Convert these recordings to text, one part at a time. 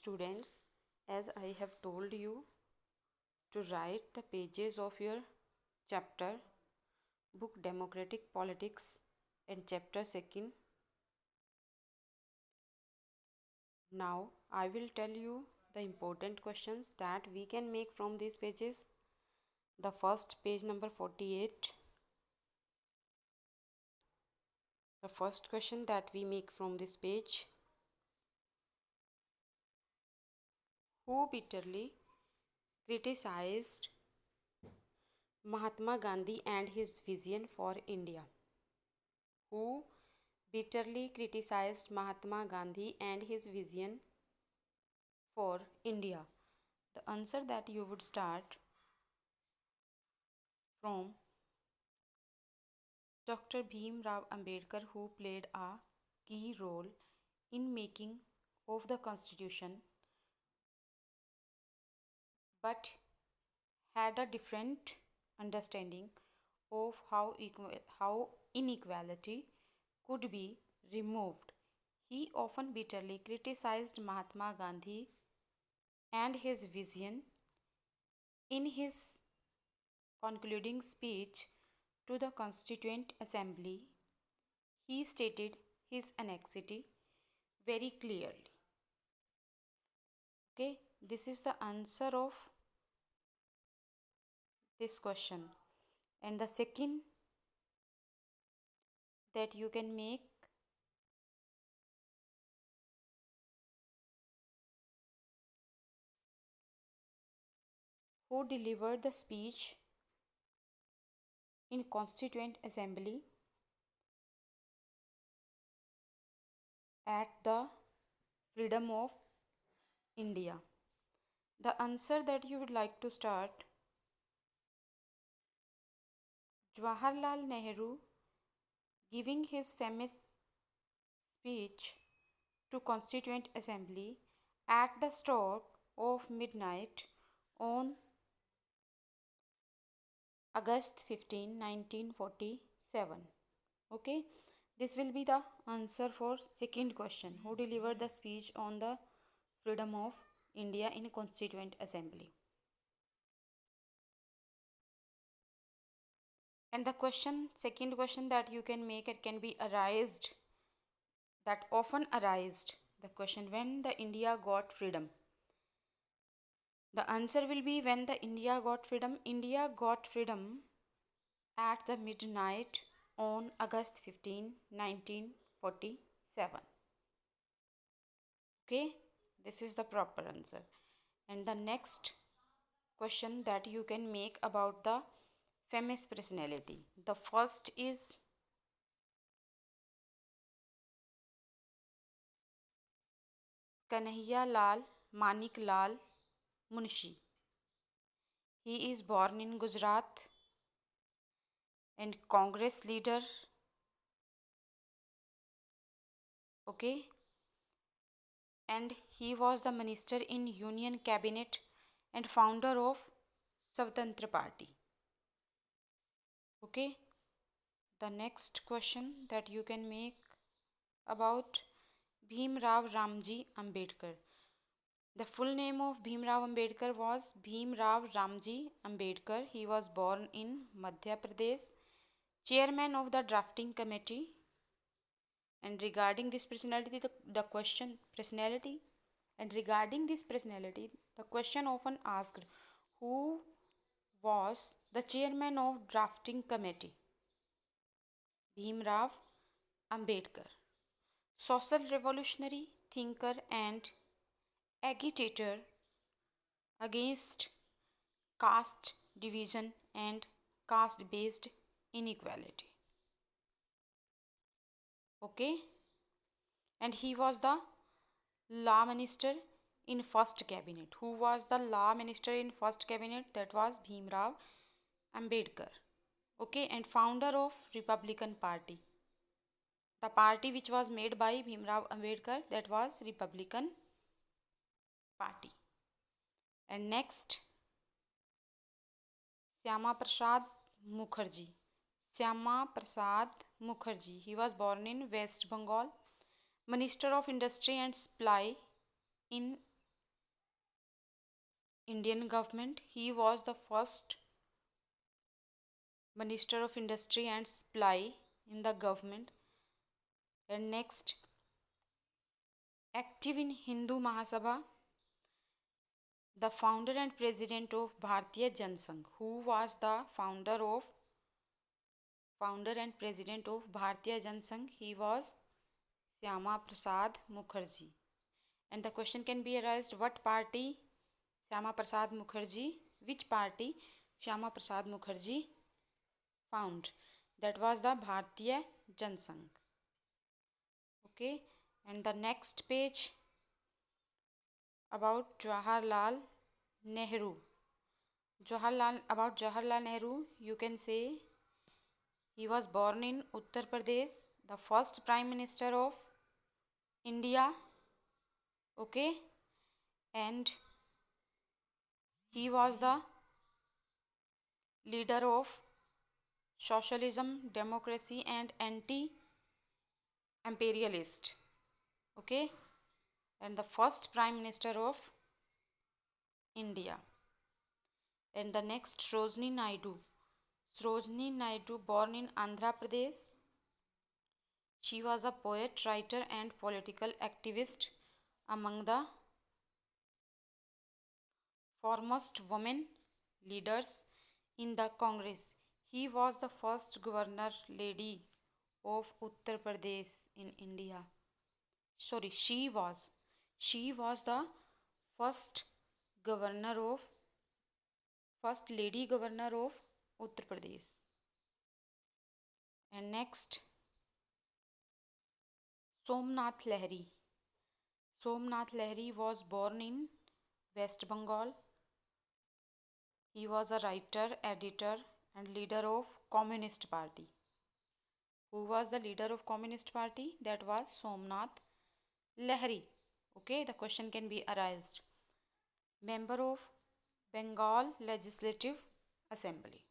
Students, as I have told you to write the pages of your chapter book Democratic Politics and chapter 2nd. Now I will tell you the important questions that we can make from these pages. The first page number 48. The first question that we make from this page: who bitterly criticized Mahatma Gandhi and his vision for India? Who bitterly criticized Mahatma Gandhi and his vision for India? The answer that you would start from Dr. Bhim Rao Ambedkar, who played a key role in making of the constitution but had a different understanding of how inequality could be removed. He often bitterly criticized Mahatma Gandhi and his vision. In his concluding speech to the Constituent Assembly, he stated his annexity very clearly. Okay, this is the answer of this question. And the second that you can make: who delivered the speech in Constituent Assembly at the freedom of India? The answer that you would like to start: Jawaharlal Nehru, giving his famous speech to Constituent Assembly at the stroke of midnight on August 15, 1947. Okay, this will be the answer for second question: who delivered the speech on the freedom of India in Constituent Assembly? And the second question that you can make, it can be arised, that often arised, the question: when the India got freedom? The answer will be: when the India got freedom. India got freedom at the midnight on August 15, 1947. Okay, this is the proper answer. And the next question that you can make about the famous personality. The first is Kanhaiya Lal Manik Lal Munshi. He is born in Gujarat and Congress leader. Okay, and he was the minister in Union Cabinet and founder of Swatantra Party. Okay, the next question that you can make about Bhim Rao Ramji Ambedkar. The full name of Bhim Rao Ambedkar was Bhim Rao Ramji Ambedkar. He was born in Madhya Pradesh, chairman of the drafting committee. And regarding this personality, the question personality, and regarding this personality, the question often asked: who was the chairman of drafting committee? Bhim Rao Ambedkar, social revolutionary thinker and agitator against caste division and caste based inequality. Okay, and he was the law minister in first cabinet. Who was the law minister in first cabinet? That was Bhim Rao Ambedkar. Okay, and founder of Republican Party. The party which was made by Bhim Rao Ambedkar, that was Republican Party. And next, Syama Prasad Mukherjee. Syama Prasad Mukherjee. He was born in West Bengal, Minister of Industry and Supply in Indian government. He was the first Minister of Industry and Supply in the government. And next, active in Hindu Mahasabha, the founder and president of Bharatiya Jansangh. Who was the founder and president of Bharatiya Jansangh? He was Syama Prasad Mukherjee. And the question can be asked, what party Syama Prasad Mukherjee, which party Syama Prasad Mukherjee found? That was the Bharatiya Jansangh. Okay, and the next page about Jawaharlal Nehru. About Jawaharlal Nehru, you can say he was born in Uttar Pradesh, the first Prime Minister of India. Okay, and he was the leader of socialism, democracy, and anti-imperialist. Okay, and the first Prime Minister of India. And the next, Sarojini Naidu. Sarojini Naidu, born in Andhra Pradesh. She was a poet, writer, and political activist, among the foremost women leaders in the Congress. He was the first governor lady of Uttar Pradesh in India. Sorry, she was the first lady governor of Uttar Pradesh. And next, Somnath Lahiri. Somnath Lahiri was born in West Bengal. He was a writer, editor, and leader of Communist Party. Who was the leader of Communist Party? That was Somnath Lahiri. Okay, the question can be asked. Member of Bengal Legislative Assembly.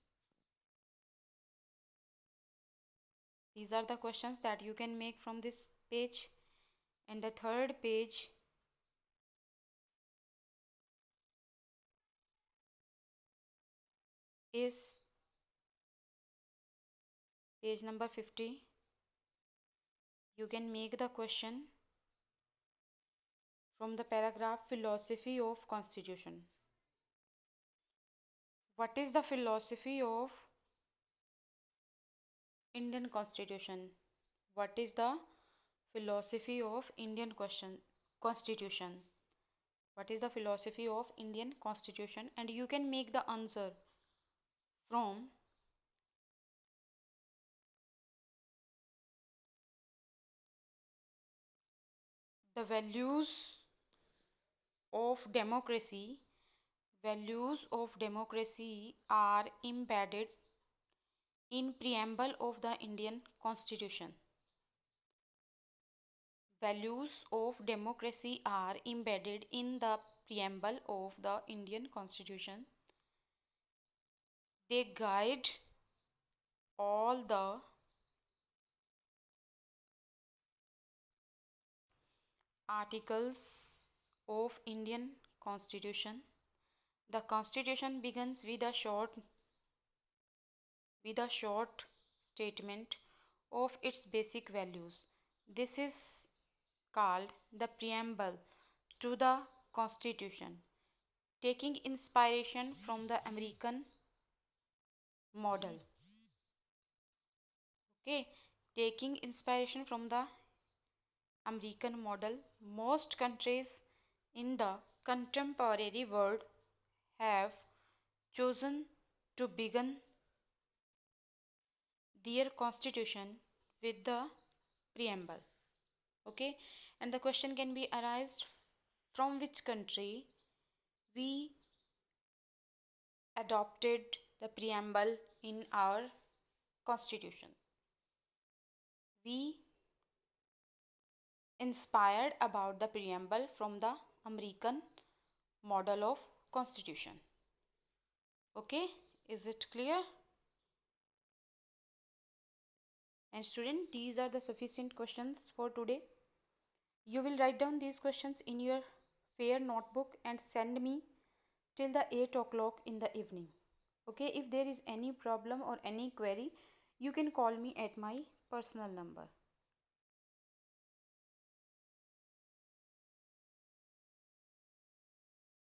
These are the questions that you can make from this page. And the third page is page number 50. You can make the question from the paragraph philosophy of Constitution. What is the philosophy of Indian Constitution? What is the philosophy of Indian Constitution? What is the philosophy of Indian Constitution? And you can make the answer from the values of democracy. Values of democracy are embedded in preamble of the Indian Constitution. Values of democracy are embedded in the preamble of the Indian Constitution. They guide all the articles of Indian Constitution. The Constitution begins with a short statement of its basic values. This is called the preamble to the Constitution, taking inspiration from the American model. Okay, taking inspiration from the American model, most countries in the contemporary world have chosen to begin their constitution with the preamble. Okay, and the question can be asked, from which country we adopted the preamble in our constitution? We inspired about the preamble from the American model of constitution. Okay, is it clear? And student, these are the sufficient questions for today. You will write down these questions in your fair notebook and send me till the 8 o'clock in the evening. Okay, if there is any problem or any query, you can call me at my personal number.